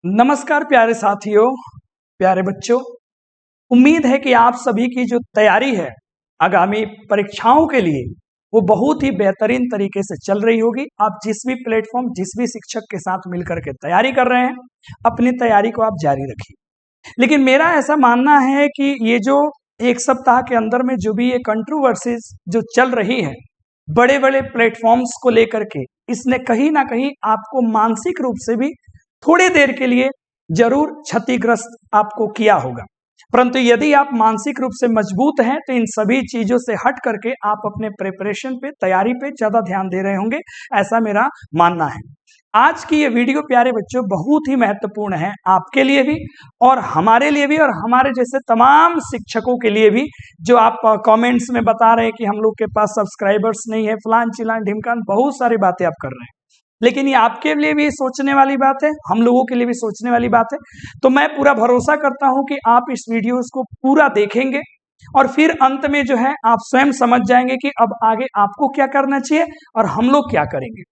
नमस्कार प्यारे साथियों, प्यारे बच्चों। उम्मीद है कि आप सभी की जो तैयारी है आगामी परीक्षाओं के लिए वो बहुत ही बेहतरीन तरीके से चल रही होगी। आप जिस भी प्लेटफॉर्म, जिस भी शिक्षक के साथ मिलकर के तैयारी कर रहे हैं, अपनी तैयारी को आप जारी रखिए। लेकिन मेरा ऐसा मानना है कि ये जो एक सप्ताह के अंदर में जो भी ये कंट्रोवर्सीज जो चल रही है बड़े बड़े प्लेटफॉर्म्स को लेकर के, इसने कहीं ना कहीं आपको मानसिक रूप से भी थोड़ी देर के लिए जरूर क्षतिग्रस्त आपको किया होगा। परंतु यदि आप मानसिक रूप से मजबूत हैं तो इन सभी चीजों से हट करके आप अपने प्रिपरेशन पे, तैयारी पे ज्यादा ध्यान दे रहे होंगे, ऐसा मेरा मानना है। आज की ये वीडियो प्यारे बच्चों बहुत ही महत्वपूर्ण है आपके लिए भी और हमारे लिए भी, और हमारे जैसे तमाम शिक्षकों के लिए भी जो आप कमेंट्स में बता रहे हैं कि हम लोग के पास सब्सक्राइबर्स नहीं है, फलान चिलान ढिमकान, बहुत सारी बातें आप कर रहे हैं। लेकिन ये आपके लिए भी सोचने वाली बात है, हम लोगों के लिए भी सोचने वाली बात है। तो मैं पूरा भरोसा करता हूं कि आप इस वीडियो को पूरा देखेंगे और फिर अंत में जो है आप स्वयं समझ जाएंगे कि अब आगे आपको क्या करना चाहिए और हम लोग क्या करेंगे।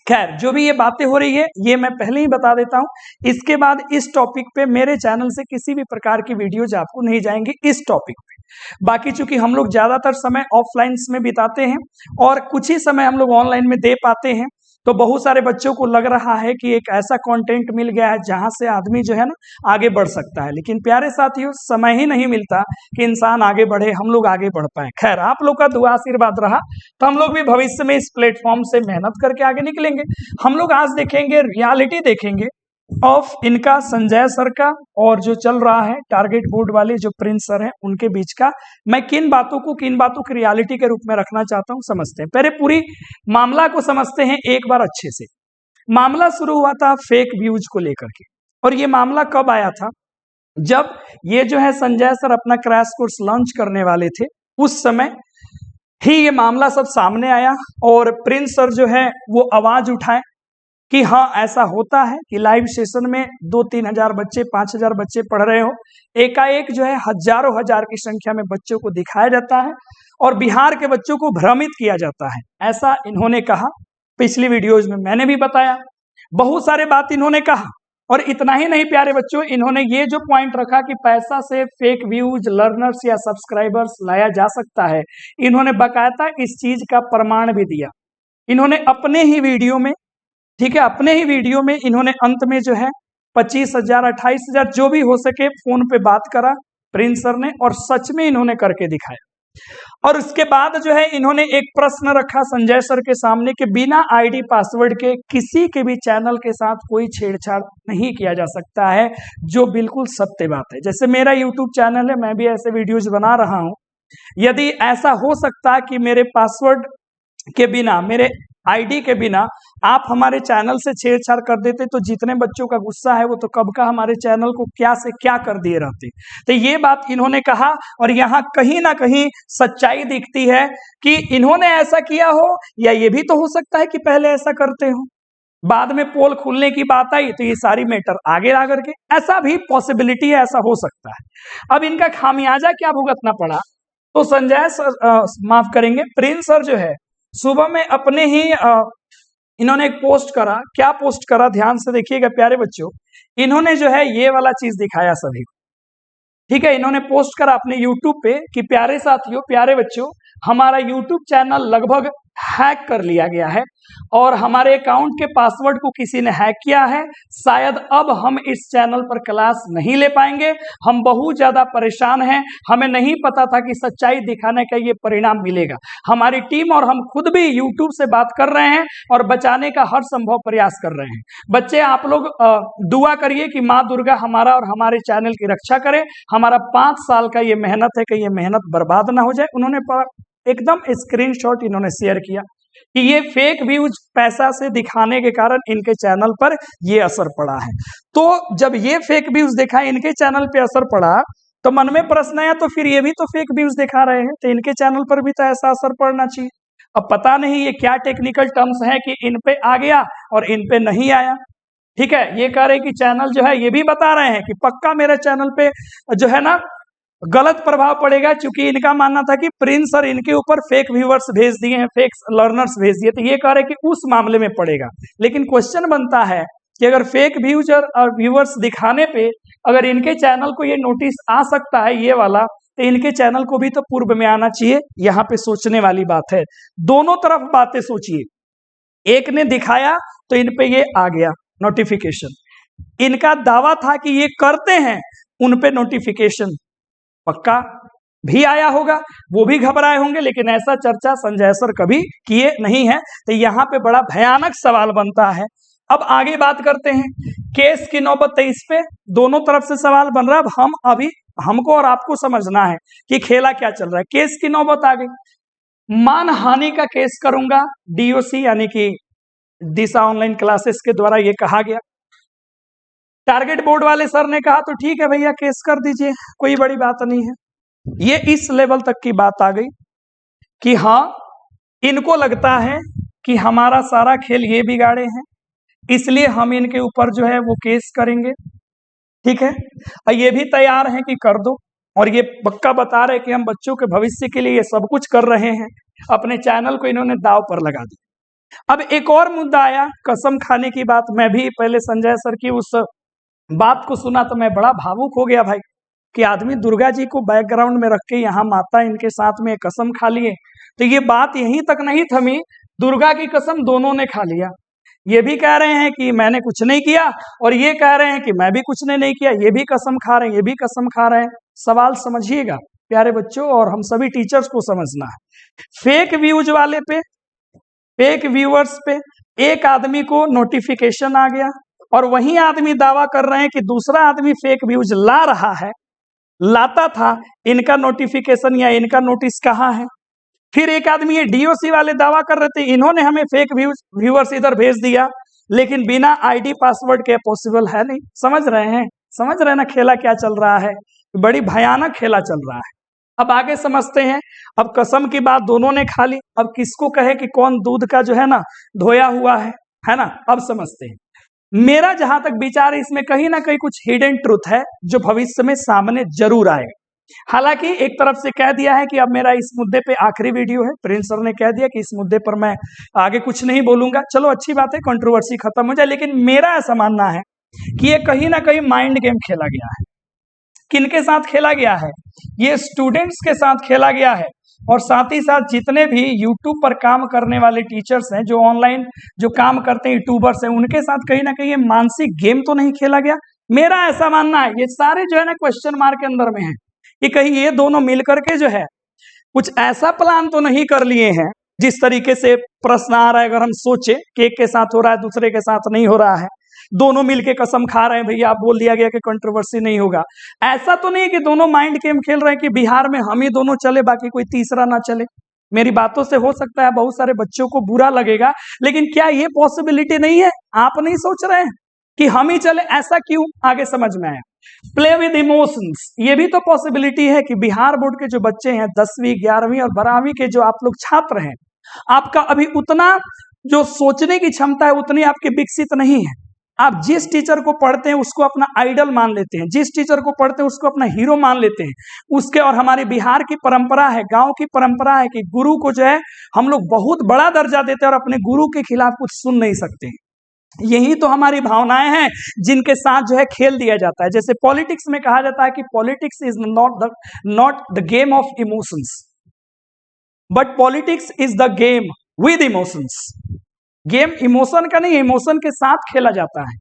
खैर, जो भी ये बातें हो रही है ये मैं पहले ही बता देता हूं। इसके बाद इस टॉपिक पे मेरे चैनल से किसी भी प्रकार की वीडियोज आपको नहीं जाएंगी इस टॉपिक पे। बाकी चूंकि हम लोग ज्यादातर समय ऑफलाइन में बिताते हैं और कुछ ही समय हम लोग ऑनलाइन में दे पाते हैं, तो बहुत सारे बच्चों को लग रहा है कि एक ऐसा कंटेंट मिल गया है जहां से आदमी जो है ना आगे बढ़ सकता है। लेकिन प्यारे साथियों, समय ही नहीं मिलता कि इंसान आगे बढ़े, हम लोग आगे बढ़ पाए। खैर, आप लोग का दुआ आशीर्वाद रहा तो हम लोग भी भविष्य में इस प्लेटफॉर्म से मेहनत करके आगे निकलेंगे। हम लोग आज देखेंगे, रियलिटी देखेंगे ऑफ इनका, संजय सर का, और जो चल रहा है टारगेट बोर्ड वाले जो प्रिंस सर हैं उनके बीच का। मैं किन बातों की रियलिटी के रूप में रखना चाहता हूं, समझते हैं। पहले पूरी मामला को समझते हैं एक बार अच्छे से। मामला शुरू हुआ था फेक व्यूज को लेकर के, और ये मामला कब आया था? जब ये जो है संजय सर अपना क्रैश कोर्स लॉन्च करने वाले थे, उस समय ही ये मामला सब सामने आया और प्रिंस सर जो है वो आवाज उठाए कि हाँ, ऐसा होता है कि लाइव सेशन में 2-3 हजार बच्चे, 5 हजार बच्चे पढ़ रहे हो, एकाएक जो है हजारों हजार की संख्या में बच्चों को दिखाया जाता है और बिहार के बच्चों को भ्रमित किया जाता है, ऐसा इन्होंने कहा। पिछली वीडियोज में मैंने भी बताया, बहुत सारे बात इन्होंने कहा। और इतना ही नहीं प्यारे बच्चों, इन्होंने ये जो पॉइंट रखा कि पैसा से फेक व्यूज, लर्नर्स या सब्सक्राइबर्स लाया जा सकता है, इन्होंने बाकायदा इस चीज का प्रमाण भी दिया। इन्होंने अपने ही वीडियो में, ठीक है, अपने ही वीडियो में इन्होंने अंत में जो है 25,000, 28,000 जो भी हो सके फोन पे बात करा प्रिंस सर ने, और सच में इन्होंने करके दिखाया। और उसके बाद जो है इन्होंने एक प्रश्न रखा संजय सर के सामने कि बिना आईडी पासवर्ड के किसी के भी चैनल के साथ कोई छेड़छाड़ नहीं किया जा सकता है, जो बिल्कुल सत्य बात है। जैसे मेरा यूट्यूब चैनल है, मैं भी ऐसे वीडियोज बना रहा हूं। यदि ऐसा हो सकता कि मेरे पासवर्ड के बिना, मेरे आईडी के बिना आप हमारे चैनल से छेड़छाड़ कर देते तो जितने बच्चों का गुस्सा है वो तो कब का हमारे चैनल को क्या से क्या कर दिए रहते। तो ये बात इन्होंने कहा और यहाँ कहीं ना कहीं सच्चाई दिखती है कि इन्होंने ऐसा किया हो, या ये भी तो हो सकता है कि पहले ऐसा करते हो, बाद में पोल खुलने की बात आई तो ये सारी मैटर आगे ला करके, ऐसा भी पॉसिबिलिटी है, ऐसा हो सकता है। अब इनका खामियाजा क्या भुगतना पड़ा? तो संजय सर, माफ करेंगे, प्रिंस सर जो है सुबह में अपने ही इन्होंने एक पोस्ट करा। क्या पोस्ट करा, ध्यान से देखिएगा प्यारे बच्चों। इन्होंने जो है ये वाला चीज दिखाया सभी को, ठीक है। इन्होंने पोस्ट करा अपने यूट्यूब पे कि प्यारे साथियों, प्यारे बच्चों, हमारा यूट्यूब चैनल लगभग हैक कर लिया गया है और हमारे अकाउंट के पासवर्ड को किसी ने हैक किया है। शायद अब हम इस चैनल पर क्लास नहीं ले पाएंगे। हम बहुत ज्यादा परेशान हैं। हमें नहीं पता था कि सच्चाई दिखाने का ये परिणाम मिलेगा। हमारी टीम और हम खुद भी यूट्यूब से बात कर रहे हैं और बचाने का हर संभव प्रयास कर रहे हैं। बच्चे, आप लोग दुआ करिए कि माँ दुर्गा हमारा और हमारे चैनल की रक्षा करे। हमारा 5 साल का ये मेहनत है कि ये मेहनत बर्बाद ना हो जाए। उन्होंने एकदम स्क्रीनशॉट इन्होंने शेयर किया कि ये फेक व्यूज पैसा से दिखाने के कारण इनके चैनल पर ये असर पड़ा है। तो जब ये फेक व्यूज देखा, इनके चैनल पे असर पड़ा, तो मन में प्रश्न आया तो फिर ये भी तो फेक व्यूज दिखा रहे हैं, तो इनके चैनल पर भी तो ऐसा असर पड़ना चाहिए। अब पता नहीं ये क्या टेक्निकल टर्म्स है कि इन पे आ गया और इन पे नहीं आया, ठीक है। ये कह रहे कि चैनल जो है, ये भी बता रहे हैं कि पक्का मेरे चैनल पे जो है ना गलत प्रभाव पड़ेगा, क्योंकि इनका मानना था कि प्रिंस सर इनके ऊपर फेक व्यूअर्स भेज दिए हैं, फेक लर्नर्स भेज दिए, तो ये कह रहे कि उस मामले में पड़ेगा। लेकिन क्वेश्चन बनता है कि अगर फेक व्यूज और व्यूअर्स दिखाने पे अगर इनके चैनल को ये नोटिस आ सकता है ये वाला, तो इनके चैनल को भी तो पूर्व में आना चाहिए। यहाँ पे सोचने वाली बात है, दोनों तरफ बातें सोचिए। एक ने दिखाया तो इन पे ये आ गया नोटिफिकेशन, इनका दावा था कि ये करते हैं, उन पे नोटिफिकेशन पक्का भी आया होगा, वो भी घबराए होंगे, लेकिन ऐसा चर्चा संजय सर कभी किए नहीं है। तो यहाँ पे बड़ा भयानक सवाल बनता है। अब आगे बात करते हैं केस की नौबत 23 पे, दोनों तरफ से सवाल बन रहा है। अब हमको और आपको समझना है कि खेला क्या चल रहा है। केस की नौबत आ गई, मानहानि का केस करूंगा, डीओसी यानी कि दिशा ऑनलाइन क्लासेस के द्वारा ये कहा गया। टारगेट बोर्ड वाले सर ने कहा तो ठीक है भैया केस कर दीजिए, कोई बड़ी बात नहीं है। ये इस लेवल तक की बात आ गई कि हाँ, इनको लगता है कि हमारा सारा खेल ये बिगाड़े हैं, इसलिए हम इनके ऊपर जो है वो केस करेंगे। ठीक है, और ये भी तैयार हैं कि कर दो, और ये पक्का बता रहे कि हम बच्चों के भविष्य के लिए ये सब कुछ कर रहे हैं। अपने चैनल को इन्होंने दाव पर लगा दिया। अब एक और मुद्दा आया, कसम खाने की बात। मैं भी पहले संजय सर की उस बात को सुना तो मैं बड़ा भावुक हो गया भाई, कि आदमी दुर्गा जी को बैकग्राउंड में रख के यहाँ माता इनके साथ में कसम खा लिए। तो ये बात यहीं तक नहीं थमी, दुर्गा की कसम दोनों ने खा लिया। ये भी कह रहे हैं कि मैंने कुछ नहीं किया, और ये कह रहे हैं कि मैं भी कुछ ने नहीं किया। ये भी कसम खा रहे हैं, ये भी कसम खा रहे हैं। सवाल समझिएगा प्यारे बच्चों, और हम सभी टीचर्स को समझना है। फेक व्यूज वाले पे, फेक व्यूअर्स पे एक आदमी को नोटिफिकेशन आ गया, और वही आदमी दावा कर रहे हैं कि दूसरा आदमी फेक व्यूज ला रहा है, लाता था, इनका नोटिफिकेशन या इनका नोटिस कहाँ है। फिर एक आदमी ये डीओसी वाले दावा कर रहे थे इन्होंने हमें फेक व्यूअर्स इधर भेज दिया, लेकिन बिना आईडी पासवर्ड के पॉसिबल है नहीं। समझ रहे हैं, समझ रहे हैं ना खेला क्या चल रहा है, बड़ी भयानक खेला चल रहा है। अब आगे समझते हैं। अब कसम की बात दोनों ने खा ली, अब किसको कहे कि कौन दूध का जो है ना धोया हुआ है ना। अब समझते हैं। मेरा जहां तक विचार, इसमें कहीं ना कहीं कुछ हिडन ट्रूथ है जो भविष्य में सामने जरूर आएगा। हालांकि एक तरफ से कह दिया है कि अब मेरा इस मुद्दे पे आखिरी वीडियो है, प्रिंस सर ने कह दिया कि इस मुद्दे पर मैं आगे कुछ नहीं बोलूंगा। चलो अच्छी बात है, कंट्रोवर्सी खत्म हो जाए। लेकिन मेरा ऐसा मानना है कि ये कहीं ना कहीं माइंड गेम खेला गया है। किनके साथ खेला गया है? ये स्टूडेंट्स के साथ खेला गया है, और साथ ही साथ जितने भी यूट्यूब पर काम करने वाले टीचर्स हैं, जो ऑनलाइन जो काम करते हैं यूट्यूबर्स हैं, उनके साथ कहीं ना कहीं ये मानसिक गेम तो नहीं खेला गया। मेरा ऐसा मानना है ये सारे जो है ना क्वेश्चन मार्क के अंदर में है कि कहीं ये दोनों मिलकर के जो है कुछ ऐसा प्लान तो नहीं कर लिए हैं जिस तरीके से प्रश्न आ रहा है। अगर हम सोचे कि एक के साथ हो रहा है दूसरे के साथ नहीं हो रहा है, दोनों मिलके कसम खा रहे हैं भैया आप बोल दिया गया कि कंट्रोवर्सी नहीं होगा, ऐसा तो नहीं कि दोनों माइंड गेम खेल रहे हैं कि बिहार में हम ही दोनों चले बाकी कोई तीसरा ना चले। मेरी बातों से हो सकता है बहुत सारे बच्चों को बुरा लगेगा, लेकिन क्या ये पॉसिबिलिटी नहीं है? आप नहीं सोच रहे हैं कि हम ही चले? ऐसा क्यों? आगे समझ में आया। प्ले विद इमोशंस, ये भी तो पॉसिबिलिटी है कि बिहार बोर्ड के जो बच्चे हैं 10वीं 11वीं और 12वीं के जो आप लोग छात्र हैं, आपका अभी उतना जो सोचने की क्षमता है उतनी आपकी विकसित नहीं है। आप जिस टीचर को पढ़ते हैं उसको अपना आइडल मान लेते हैं, जिस टीचर को पढ़ते हैं उसको अपना हीरो मान लेते हैं उसके। और हमारी बिहार की परंपरा है, गांव की परंपरा है कि गुरु को जो है हम लोग बहुत बड़ा दर्जा देते हैं और अपने गुरु के खिलाफ कुछ सुन नहीं सकते। यही तो हमारी भावनाएं हैं जिनके साथ जो है खेल दिया जाता है। जैसे पॉलिटिक्स में कहा जाता है कि politics is not the game of emotions, but politics is the game with emotions. Game emotion का नहीं, इमोशन के साथ खेला जाता है।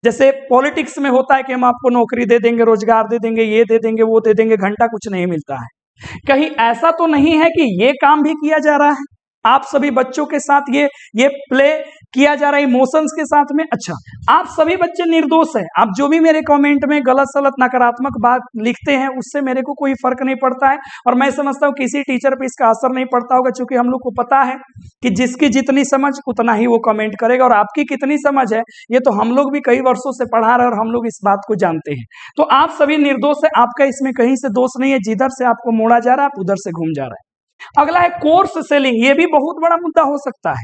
जैसे पॉलिटिक्स में होता है कि हम आपको नौकरी दे देंगे, रोजगार दे देंगे, ये दे देंगे, वो दे देंगे, घंटा कुछ नहीं मिलता है। कहीं ऐसा तो नहीं है कि ये काम भी किया जा रहा है आप सभी बच्चों के साथ, ये प्ले किया जा रहा है इमोशंस के साथ में? अच्छा, आप सभी बच्चे निर्दोष हैं। आप जो भी मेरे कमेंट में गलत सलत नकारात्मक बात लिखते हैं उससे मेरे को कोई फर्क नहीं पड़ता है, और मैं समझता हूँ किसी टीचर पे इसका असर नहीं पड़ता होगा, क्योंकि हम लोग को पता है कि जिसकी जितनी समझ उतना ही वो कमेंट करेगा, और आपकी कितनी समझ है ये तो हम लोग भी कई वर्षों से पढ़ा रहे हैं और हम लोग इस बात को जानते हैं। तो आप सभी निर्दोष है, आपका इसमें कहीं से दोष नहीं है। जिधर से आपको मोड़ा जा रहा है आप उधर से घूम जा रहा है। अगला है कोर्स सेलिंग, ये भी बहुत बड़ा मुद्दा हो सकता है।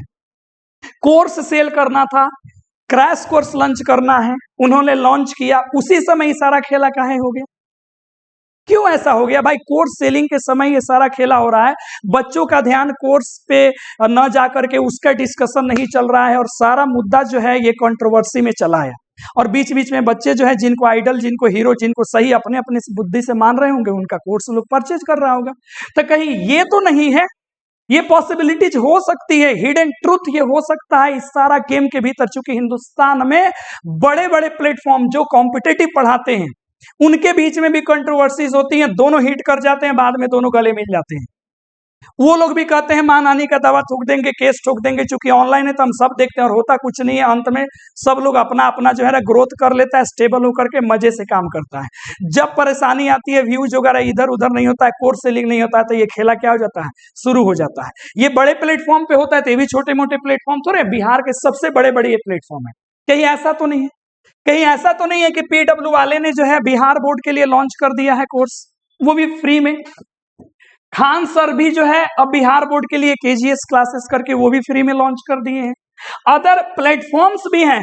कोर्स सेल करना था, क्रैश कोर्स लॉन्च करना है, उन्होंने लॉन्च किया, उसी समय सारा खेला काहे हो गया? क्यों ऐसा हो गया भाई? कोर्स सेलिंग के समय ये सारा खेला हो रहा है, बच्चों का ध्यान कोर्स पे न जाकर के उसका डिस्कशन नहीं चल रहा है, और सारा मुद्दा जो है ये कंट्रोवर्सी में चला है। और बीच बीच में बच्चे जो है जिनको आइडल, जिनको हीरो, जिनको सही अपने अपने बुद्धि से मान रहे होंगे, उनका कोर्स लोग परचेज कर रहा होगा। तो कहीं ये तो नहीं है, ये पॉसिबिलिटीज हो सकती है, हिडन ट्रूथ ये हो सकता है इस सारा गेम के भीतर। चूंकि हिंदुस्तान में बड़े बड़े प्लेटफॉर्म जो कॉम्पिटिटिव पढ़ाते हैं उनके बीच में भी कंट्रोवर्सीज होती हैं, दोनों हिट कर जाते हैं, बाद में दोनों गले मिल जाते हैं। वो लोग भी कहते हैं मां नानी का दवा थूक देंगे, केस ठोक देंगे। चूंकि ऑनलाइन है तो हम सब देखते हैं और होता कुछ नहीं है, अंत में सब लोग अपना अपना जो है ना ग्रोथ कर लेता है, स्टेबल होकर के मजे से काम करता है। जब परेशानी आती है, व्यूज वगैरह इधर उधर नहीं होता है, कोर्स सेलिंग नहीं होता है, तो ये खेला क्या हो जाता है, शुरू हो जाता है। ये बड़े प्लेटफॉर्म पे होता है, तो ये भी छोटे मोटे प्लेटफॉर्म थोड़े, बिहार के सबसे बड़े बड़े ये प्लेटफॉर्म है। कहीं ऐसा तो नहीं है, कहीं ऐसा तो नहीं है कि पीडब्ल्यू वाले ने जो है बिहार बोर्ड के लिए लॉन्च कर दिया है कोर्स, वो भी फ्री में। खान सर भी जो है अब बिहार बोर्ड के लिए केजीएस क्लासेस करके वो भी फ्री में लॉन्च कर दिए हैं। अदर प्लेटफॉर्म्स भी हैं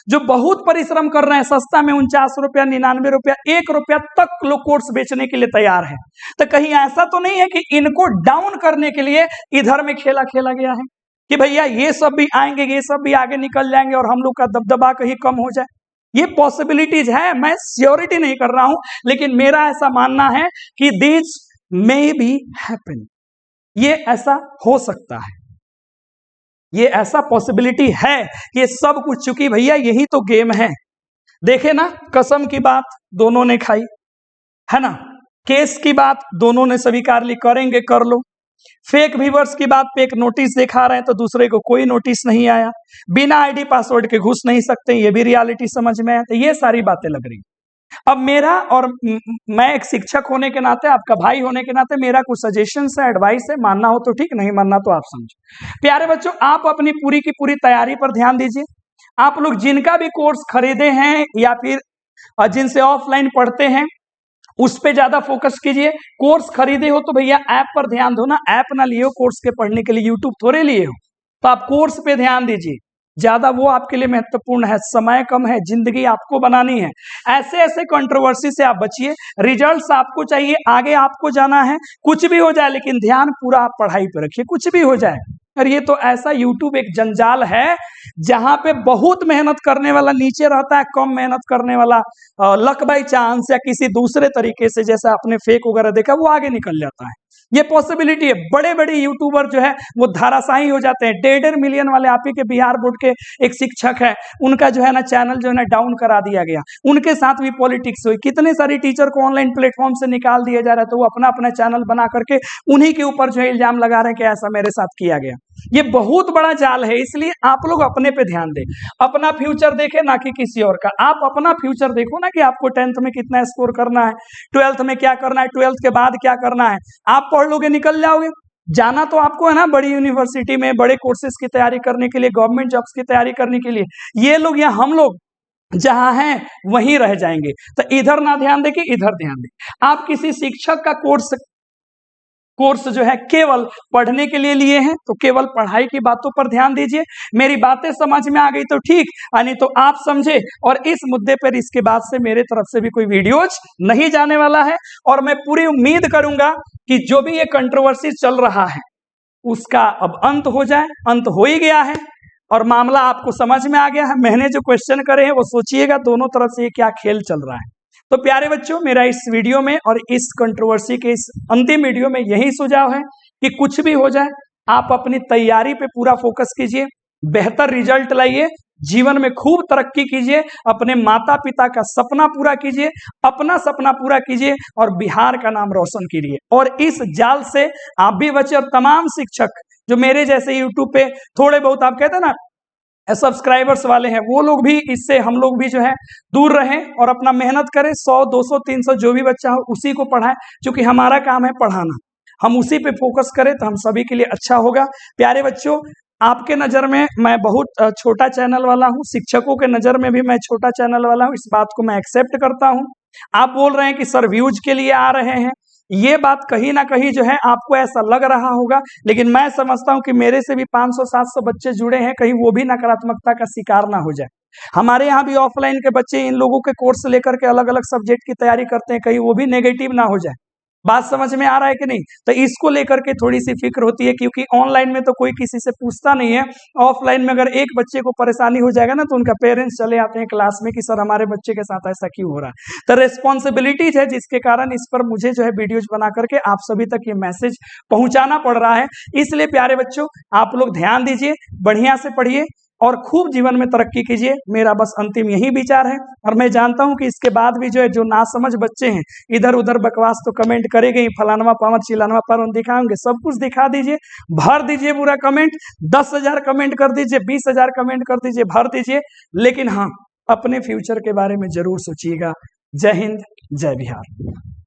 जो बहुत परिश्रम कर रहे हैं, सस्ता में 49 रुपया, 99 रुपया, 1 रुपया तक लोग कोर्स बेचने के लिए तैयार है। तो कहीं ऐसा तो नहीं है कि इनको डाउन करने के लिए इधर में खेला खेला गया है कि भैया ये सब भी आएंगे, ये सब भी आगे निकल जाएंगे और हम लोग का दबदबा कहीं कम हो जाए। ये पॉसिबिलिटीज है, मैं श्योरिटी नहीं कर रहा हूं, लेकिन मेरा ऐसा मानना है कि दिस मे बी हैपन, ये ऐसा हो सकता है, ये ऐसा पॉसिबिलिटी है। ये सब कुछ, चूंकि भैया यही तो गेम है। देखे ना, कसम की बात दोनों ने खाई है ना, केस की बात दोनों ने स्वीकार ली, करेंगे कर लो। फेक व्यूअर्स की बात पे एक नोटिस दिखा रहे हैं तो दूसरे को कोई नोटिस नहीं आया, बिना आईडी पासवर्ड के घुस नहीं सकते, ये भी रियलिटी समझ में आया। तो ये सारी बातें लग रही। अब मेरा और मैं एक शिक्षक होने के नाते, आपका भाई होने के नाते मेरा कुछ सजेशन है, एडवाइस है, मानना हो तो ठीक, नहीं मानना तो आप समझो। प्यारे बच्चों, आप अपनी पूरी की पूरी तैयारी पर ध्यान दीजिए। आप लोग जिनका भी कोर्स खरीदे हैं या फिर जिनसे ऑफलाइन पढ़ते हैं, उस पे ज्यादा फोकस कीजिए। कोर्स खरीदे हो तो भैया ऐप पर ध्यान दो ना, ऐप ना लिए हो कोर्स के पढ़ने के लिए, यूट्यूब थोड़े लिए हो, तो आप कोर्स पे ध्यान दीजिए, ज्यादा वो आपके लिए महत्वपूर्ण है। समय कम है, जिंदगी आपको बनानी है। ऐसे ऐसे कंट्रोवर्सी से आप बचिए। रिजल्ट्स आपको चाहिए, आगे आपको जाना है, कुछ भी हो जाए लेकिन ध्यान पूरा आप पढ़ाई पर रखिए, कुछ भी हो जाए। और ये तो ऐसा यूट्यूब एक जंजाल है जहां पे बहुत मेहनत करने वाला नीचे रहता है, कम मेहनत करने वाला लक बाई चांस या किसी दूसरे तरीके से, जैसे आपने फेक वगैरह देखा, वो आगे निकल जाता है। ये पॉसिबिलिटी है। बड़े बड़े यूट्यूबर जो है वो धाराशाही हो जाते हैं। 1.5 मिलियन वाले आप ही के बिहार बोर्ड के एक शिक्षक है, उनका जो है ना चैनल जो है ना डाउन करा दिया गया, उनके साथ भी पॉलिटिक्स हुई। कितने सारी टीचर को ऑनलाइन प्लेटफॉर्म से निकाल दिया जा रहा है, तो वो अपना अपना चैनल बना करके उन्हीं के ऊपर जो है इल्जाम लगा रहे हैं कि ऐसा मेरे साथ किया गया। ये बहुत बड़ा जाल है, इसलिए आप लोग अपने पे ध्यान दें, अपना फ्यूचर देखें ना कि किसी और का। आप अपना फ्यूचर देखो ना कि आपको 10th में कितना स्कोर करना है, 12th में क्या करना है, 12th के बाद क्या करना है। आप पढ़ लोगे, निकल जाओगे। जाना तो आपको है ना बड़ी यूनिवर्सिटी में, बड़े कोर्सेज की तैयारी करने के लिए, गवर्नमेंट जॉब्स की तैयारी करने के लिए। ये लोग या हम लोग जहां हैं वहीं रह जाएंगे। तो इधर ना ध्यान दे कि इधर ध्यान दे। आप किसी शिक्षक का कोर्स जो है केवल पढ़ने के लिए लिए हैं, तो केवल पढ़ाई की बातों पर ध्यान दीजिए। मेरी बातें समझ में आ गई तो ठीक, नहीं तो आप समझे। और इस मुद्दे पर इसके बाद से मेरे तरफ से भी कोई वीडियोज नहीं जाने वाला है। और मैं पूरी उम्मीद करूंगा कि जो भी ये कंट्रोवर्सी चल रहा है उसका अब अंत हो जाए। अंत हो ही गया है और मामला आपको समझ में आ गया है। मैंने जो क्वेश्चन करे हैं वो सोचिएगा, दोनों तरफ से ये क्या खेल चल रहा है। तो प्यारे बच्चों, मेरा इस वीडियो में और इस कंट्रोवर्सी के इस अंतिम वीडियो में यही सुझाव है कि कुछ भी हो जाए, आप अपनी तैयारी पे पूरा फोकस कीजिए, बेहतर रिजल्ट लाइए, जीवन में खूब तरक्की कीजिए, अपने माता पिता का सपना पूरा कीजिए, अपना सपना पूरा कीजिए और बिहार का नाम रोशन कीजिए। और इस जाल से आप भी बचे और तमाम शिक्षक जो मेरे जैसे यूट्यूब पे थोड़े बहुत आप कहते हैं ना सब्सक्राइबर्स वाले हैं, वो लोग भी, इससे हम लोग भी जो है दूर रहें और अपना मेहनत करें। 100, 200, 300 जो भी बच्चा हो उसी को पढ़ाएं, क्योंकि हमारा काम है पढ़ाना। हम उसी पे फोकस करें तो हम सभी के लिए अच्छा होगा। प्यारे बच्चों, आपके नज़र में मैं बहुत छोटा चैनल वाला हूँ, शिक्षकों के नज़र में भी मैं छोटा चैनल वाला हूँ, इस बात को मैं एक्सेप्ट करता हूँ। आप बोल रहे हैं कि सर व्यूज के लिए आ रहे हैं, ये बात कहीं ना कहीं जो है आपको ऐसा लग रहा होगा, लेकिन मैं समझता हूं कि मेरे से भी 500-700 बच्चे जुड़े हैं, कहीं वो भी नकारात्मकता का शिकार ना हो जाए। हमारे यहाँ भी ऑफलाइन के बच्चे इन लोगों के कोर्स लेकर के अलग अलग सब्जेक्ट की तैयारी करते हैं, कहीं वो भी नेगेटिव ना हो जाए। बात समझ में आ रहा है कि नहीं? तो इसको लेकर के थोड़ी सी फिक्र होती है, क्योंकि ऑनलाइन में तो कोई किसी से पूछता नहीं है। ऑफलाइन में अगर एक बच्चे को परेशानी हो जाएगा ना, तो उनका पेरेंट्स चले आते हैं क्लास में कि सर हमारे बच्चे के साथ ऐसा क्यों हो रहा है। तो रेस्पॉन्सिबिलिटीज है, जिसके कारण इस पर मुझे जो है वीडियोज बना करके आप सभी तक ये मैसेज पहुंचाना पड़ रहा है। इसलिए प्यारे बच्चों, आप लोग ध्यान दीजिए, बढ़िया से पढ़िए और खूब जीवन में तरक्की कीजिए। मेरा बस अंतिम यही विचार है। और मैं जानता हूं कि इसके बाद भी जो है, जो नासमझ बच्चे हैं, इधर उधर बकवास तो कमेंट करेंगे ही, फलानवा पावर चिलानवा पर दिखाएंगे, सब कुछ दिखा दीजिए, भर दीजिए पूरा कमेंट, 10,000 कमेंट कर दीजिए, 20,000 कमेंट कर दीजिए, भर दीजिए। लेकिन हाँ, अपने फ्यूचर के बारे में जरूर सोचिएगा। जय हिंद, जय बिहार।